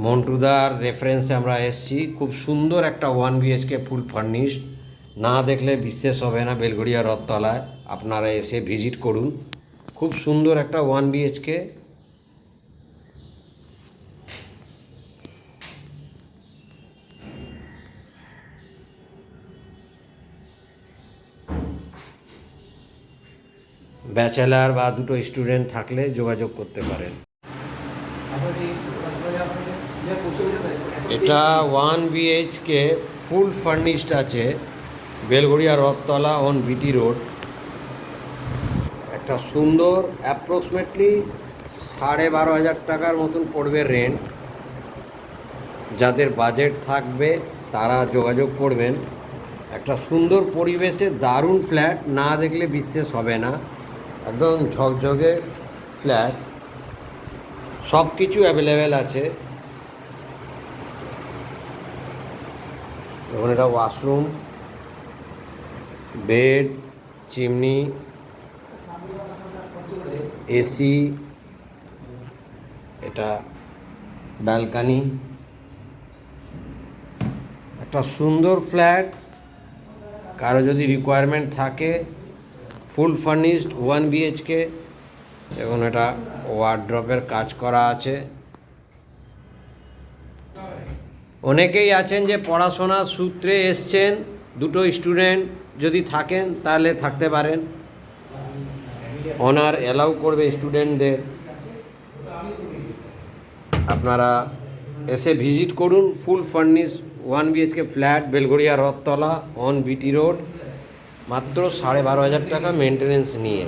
মন্টুদার রেফারেন্সে আমরা এসেছি। খুব সুন্দর একটা 1 BHK ফুল ফার্নিশড, না দেখলে বিশ্বাস হবে না। বেলঘড়িয়া রথতলায় আপনারা এসে ভিজিট করুন। খুব সুন্দর একটা 1 BHK। ব্যাচেলার বা দুটো স্টুডেন্ট থাকলে যোগাযোগ করতে পারেন। এটা 1 BHK ফুল ফার্নিশড আছে, Belgharia Rathtala on BT road. একটা সুন্দর অ্যাপ্রক্সিমেটলি 12,500 টাকার মতন পড়বে রেন্ট। যাদের বাজেট থাকবে তারা যোগাযোগ করবেন। একটা সুন্দর পরিবেশে দারুণ ফ্ল্যাট, না দেখলে বিশ্বাস হবে না। একদম ঝকঝকে ফ্ল্যাট, সব কিছু অ্যাভেলেবেল আছে। এবং এটা ওয়াশরুম, বেড, চিমনি, এসি, এটা ব্যালকানি। একটা সুন্দর ফ্ল্যাট, কারো যদি রিকোয়ারমেন্ট থাকে ফুল ফার্নিশড 1 BHK। এবং এটা ওয়ার্ড্রপের কাজ করা আছে। অনেকেই আছেন যে পড়াশোনার সূত্রে এসছেন, দুটো স্টুডেন্ট যদি থাকেন তাহলে থাকতে পারেন। অনার অ্যালাউ করবে স্টুডেন্টদের। আপনারা এসে ভিজিট করুন। Full furnish 1 BHK flat, Belgharia Rathtala on BT road, মাত্র 12,500 টাকা মেনটেনেন্স নিয়ে।